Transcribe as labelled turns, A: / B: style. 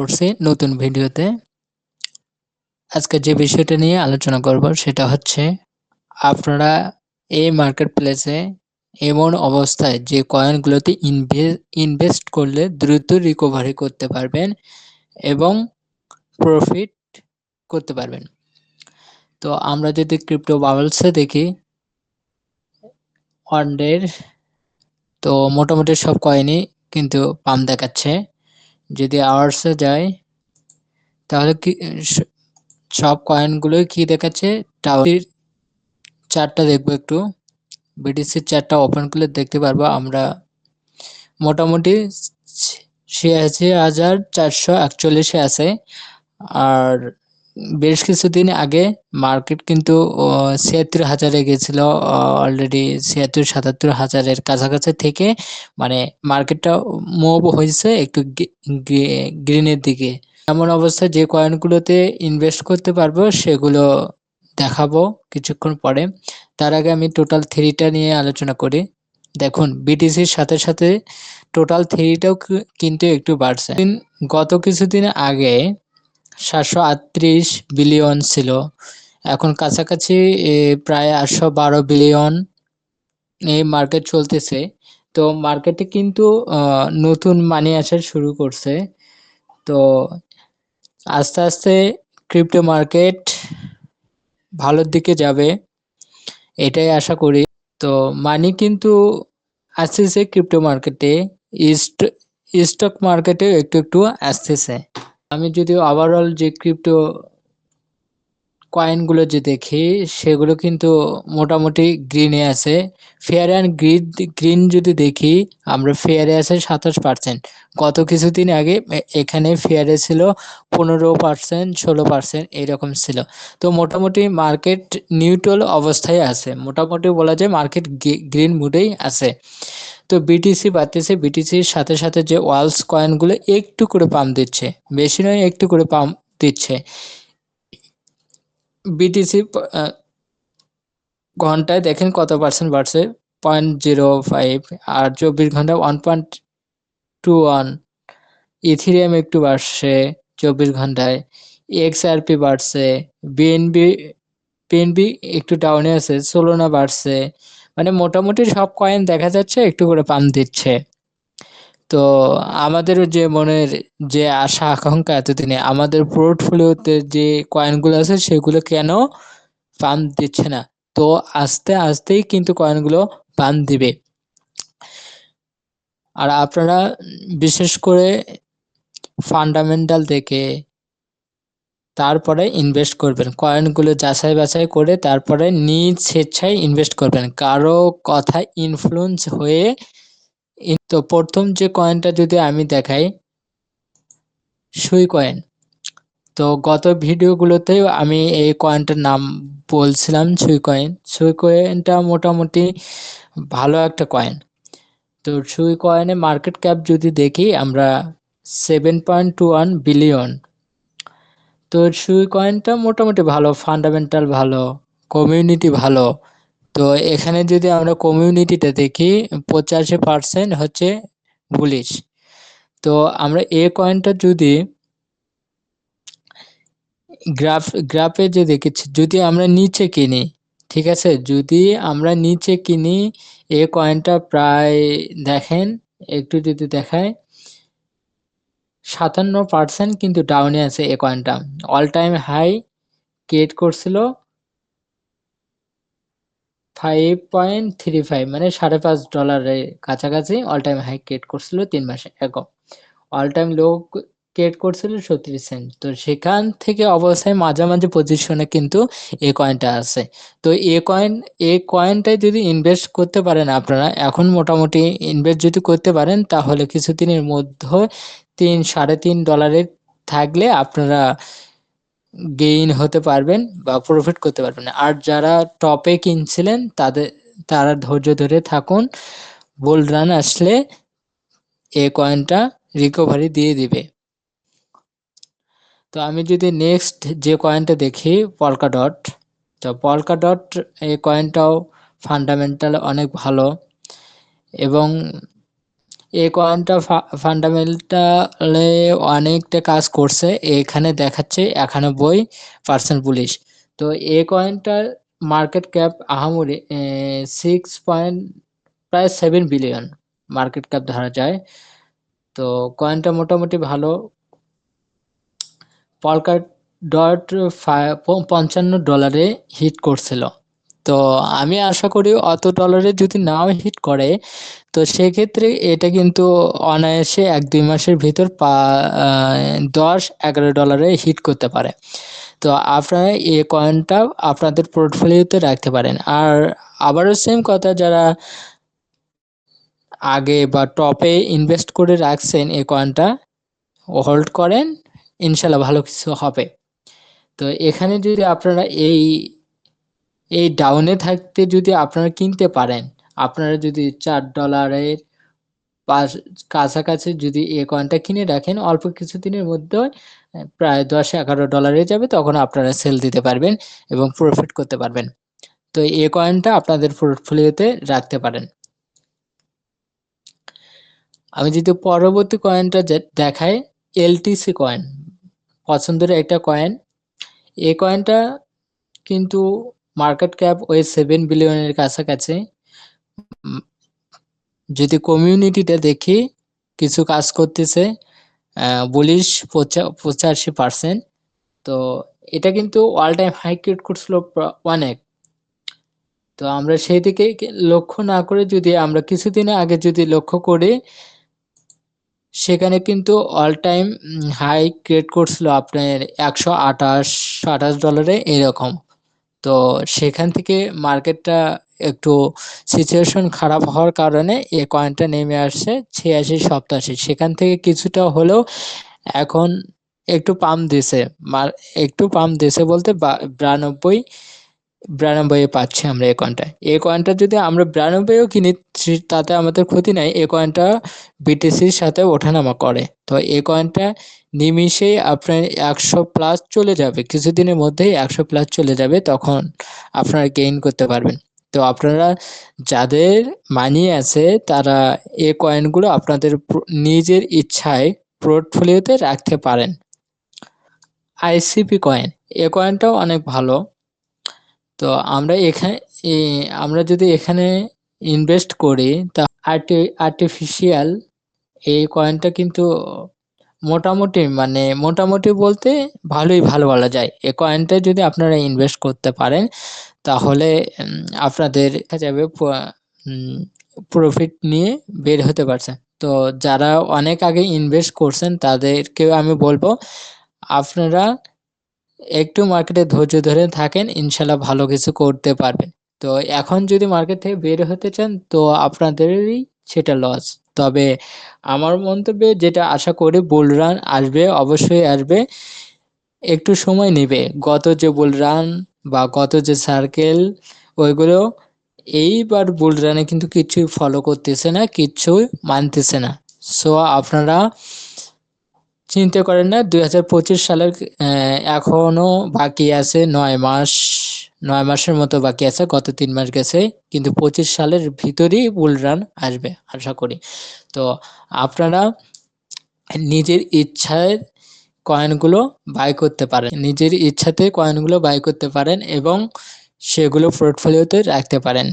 A: করছি নতুন ভিডিওতে। আজকে যে বিষয়টা নিয়ে আলোচনা করব সেটা হচ্ছে আপনারা এই মার্কেট প্লেসে এমন অবস্থায় যে কয়েনগুলোতে ইনভেস্ট করলে দ্রুত রিকভারি করতে পারবেন এবং প্রফিট করতে পারবেন। তো আমরা যদি ক্রিপ্টো বাবলসে দেখি ওয়ান ডের, তো মোটামুটি সব কয়েনই কিন্তু পাম্প দেখাচ্ছে। যদি আওয়ার্সে যাই তাহলে কি সব কয়েনগুলোই কি দেখাচ্ছে? টাওয়ার চার্টটা দেখবো একটু। বিটিসির চার্টটা ওপেন করলে দেখতে পারবো আমরা মোটামুটি 86,441 আছে। আর বেশ কিছুদিন আগে মার্কেট কিন্তু 76,000-এ গেছিল, অলরেডি 76-77,000-এর কাছাকাছি থেকে মানে মার্কেটটা মুভ হয়েছে একটু গ্রিনের দিকে। এমন অবস্থায় যে কয়েনগুলোতে ইনভেস্ট করতে পারবো সেগুলো দেখাবো কিছুক্ষণ পরে। তার আগে আমি টোটাল থ্রিটা নিয়ে আলোচনা করি। দেখুন বিটিসির সাথে সাথে টোটাল থ্রিটাও কিন্তু একটু বাড়ছে। গত কিছুদিন আগে 738 বিলিয়ন ছিল, এখন কাছাকাছি প্রায় 812 বিলিয়ন এই মার্কেট চলতেছে। তো মার্কেটে কিন্তু নতুন মানি আসা শুরু করছে। তো আস্তে আস্তে ক্রিপ্টো মার্কেট ভালোর দিকে যাবে এটাই আশা করি। তো মানি কিন্তু আসতেছে ক্রিপ্টো মার্কেটে, স্টক মার্কেটেও একটু একটু আসতেছে। আমি যদি ওভারঅল যে ক্রিপ্টো কয়েনগুলো যে দেখি সেগুলো কিন্তু মোটামুটি গ্রিনে আছে। ফেয়ার অ্যান্ড গ্রিন যদি দেখি আমরা, ফেয়ারে আছে 27%। গত কিছুদিন আগে এখানে ফেয়ারে ছিল 15%, 16% এইরকম ছিল। তো মোটামুটি মার্কেট নিউট্রাল অবস্থায় আছে, মোটামুটি বলা যায় মার্কেট গ্রিন মুডেই আছে। তো বিটিসি বাড়তেছে, বিটিসির সাথে সাথে যে ওয়ালস কয়েনগুলো একটু করে পাম্প দিচ্ছে, বেশি নয় একটু করে পাম্প দিচ্ছে। বিটিসি ঘন্টায় দেখেন কত পার্সেন্ট বাড়ছে, 0.05। আর 24 ঘন্টায় 1.21। ইথিরিয়াম একটু বাড়ছে 24 ঘন্টায়। এক্সআরপি বাড়ছে। বিএনবি পিএনবি একটু ডাউনে আছে, সোলোনা বাড়ছে। মানে মোটামুটি সব কয়েন দেখা যাচ্ছে একটু করে পাম্প দিচ্ছে। তো আমাদের যে মনের যে আশা আকাঙ্ক্ষা এতদিনে, আমাদের পোর্টফোলিওতে যে কয়েনগুলো আছে সেগুলো কেন পাম্প দিচ্ছে না? তো আস্তে আস্তেই কিন্তু কয়েনগুলো পাম্প দিবে। আর আপনারা বিশেষ করে ফান্ডামেন্টাল দেখে তারপরে ইনভেস্ট করবেন, কয়েনগুলো যাচাই বাছাই করে তারপরে নিজ স্বেচ্ছায় ইনভেস্ট করবেন, কারো কথা ইনফ্লুয়েন্স হয়ে। তো প্রথম যে কয়েনটা যদি আমি দেখাই, সুই কয়েন। তো গত ভিডিওগুলোতেও আমি এই কয়েনটার নাম বলছিলাম, সুই কয়েন। সুই কয়েনটা মোটামুটি ভালো একটা কয়েন। তো সুই কয়েনে মার্কেট ক্যাপ যদি দেখি আমরা 7.21 বিলিয়ন। তো সুই কয়েনটা মোটামুটি ভালো, ফান্ডামেন্টাল ভালো, কমিউনিটি ভালো। তো এখানে যদি আমরা কমিউনিটিটা দেখি 85% হচ্ছে বুলিশ। তো আমরা এই কয়েনটা যদি গ্রাফে যে দেখেছি, যদি আমরা নিচে কিনি, ঠিক আছে, যদি আমরা নিচে কিনি এই কয়েনটা প্রায় দেখেন, একটু যদি দেখায় 57% কিন্তু ডাউনে আছে এই কয়েনটা। অল টাইম হাই ক্রিয়েট করছিল 5.35, মানে $5.5 কাছাকাছি অল টাইম হাই ক্রিয়েট করছিল 3 মাস আগে। অল টাইম লো ক্রিয়েট করছিল 37 সেন্ট। তো সেখান থেকে অবস্থায় মাঝামাঝি পজিশনে কিন্তু এই কয়েনটা আছে। তো এই কয়েনটাই যদি ইনভেস্ট করতে পারেন আপনারা, এখন মোটামুটি ইনভেস্ট যদি করতে পারেন তাহলে কিছুদিনের মধ্যে $3-3.5 থাকলে আপনারা গেইন হতে পারবেন বা প্রফিট করতে পারবেন। আর যারা টপে কিনছিলেন তারা ধৈর্য ধরে থাকুন, বুল রান আসলে এই কয়েনটা রিকভারি দিয়ে দিবে। তো আমি যদি নেক্সট যে কয়েনটা দেখি, পলকা ডট। তো পলকা ডট এই কয়েনটাও ফান্ডামেন্টাল অনেক ভালো এবং এই কয়েনটা ফান্ডামেন্টালে অনেকটা কাজ করছে, এখানে দেখাচ্ছে 91% বুলিশ। তো এই কয়েনটার মার্কেট ক্যাপ আহামরি 6 পয়েন্ট প্রায় 7 বিলিয়ন মার্কেট ক্যাপ ধরা যায়। তো কয়েনটা মোটামুটি ভালো। পলকাট ডট $55 হিট করছিল। তো আমি আশা করি অত ডলারে যদি নাও হিট করে, তো সেক্ষেত্রে এটা কিন্তু অনায়াসে 1-2 মাসের ভিতর $10-11 হিট করতে পারে। তো আপনারা এই কয়েনটা আপনাদের পোর্টফোলিওতে রাখতে পারেন। আর আবারও সেম কথা, যারা আগে বা টপে ইনভেস্ট করে রাখছেন এই কয়েনটা হোল্ড করেন, ইনশাল্লাহ ভালো কিছু হবে। তো এখানে যদি আপনারা এই এই ডাউনে থাকতে যদি আপনারা কিনতে পারেন, আপনারা যদি $4 পাশ কাছাকাছি যদি এই কয়েনটা কিনে রাখেন, অল্প কিছুদিনের মধ্যে প্রায় $10-11 যাবে, তখন আপনারা সেল দিতে পারবেন এবং প্রফিট করতে পারবেন। তো এই কয়েনটা আপনাদের পোর্টফোলিওতে রাখতে পারেন। আমি যদি পরবর্তী কয়েনটা দেখাই, এলটিসি কয়েন, পছন্দের একটা কয়েন। এই কয়েনটা কিন্তু মার্কেট ক্যাপ ওই 7 বিলিয়নের কাছাকাছি। যদি কমিউনিটিটা দেখি, কিছু কাজ করতেছে, বুলিশ 85%। তো এটা কিন্তু অল টাইম হাই ক্রিয়েট করছিল অনেক। তো আমরা সেই দিকে লক্ষ্য না করে যদি আমরা কিছুদিন আগে যদি লক্ষ্য করি, সেখানে কিন্তু অল টাইম হাই ক্রিয়েট করছিল আপনার $128 এরকম। তো সেখান থেকে মার্কেটটা একটু সিচুয়েশন খারাপ হওয়ার কারণে এই কয়েনটা নেমে আসছে 86-87, সেখান থেকে কিছুটা হলেও এখন একটু পাম্প দিছে। একটু পাম্প দিছে বলতে 92 এ পাচ্ছি আমরা এই কয়েনটা। এই কয়েনটা যদি আমরা 92ও কিনি, তাতে আমাদের ক্ষতি নাই। এই কয়েনটা বিটিসির সাথে ওঠানামা করে। তো এই কয়েনটা নিমিষেই আপনার 100+ চলে যাবে, কিছুদিনের মধ্যেই 100+ চলে যাবে, তখন আপনারা গেইন করতে পারবেন। তো আপনারা যাদের মানি আছে, তারা এই কয়েনগুলো আপনাদের নিজের ইচ্ছায় পোর্টফোলিওতে রাখতে পারেন। আইসিপি কয়েন, এই কয়েনটাও অনেক ভালো। তো আমরা এখানে আমরা যদি এখানে ইনভেস্ট করি, তা আর্টিফিশিয়াল এই কয়েনটা কিন্তু মোটামুটি, মানে মোটামুটি বলতে ভালো বলা যায়। এই কয়েনটা যদি আপনারা ইনভেস্ট করতে পারেন, তাহলে আপনাদের দেখা যাবে প্রফিট নিয়ে বের হতে পারছেন। তো যারা অনেক আগে ইনভেস্ট করছেন, তাদেরকেও আমি বলবো, আপনারা একটু মার্কেটে ধৈর্য ধরে থাকেন, ইনশাল্লাহ ভালো কিছু করতে পারবেন। তো এখন যদি মার্কেট থেকে বের হতে চান, তো আপনাদেরই সেটা লস। তবে আমার মন্তব্যে যেটা আশা করি, বুল রান আসবে, অবশ্যই আসবে, একটু সময় নেবে। গত যে বুল রান বা গত যে সার্কেল, ওইগুলো এইবার বুল রানে কিন্তু কিছুই ফলো করতেছে না, কিছুই মানতেছে না। সো আপনারা চিন্তা করেন না, 2025 সালের এখনো বাকি আছে 9 মাস, 9 মাসের মতো বাকি আছে, গত 3 মাস গেছে, কিন্তু 25 সালের ভিতরেই বুল রান আসবে আশা করি। তো আপনারা নিজের ইচ্ছায় কয়েনগুলো বাই করতে পারেন, নিজের ইচ্ছাতে কয়েনগুলো বাই করতে পারেন এবং সেগুলো পোর্টফোলিওতে রাখতে পারেন।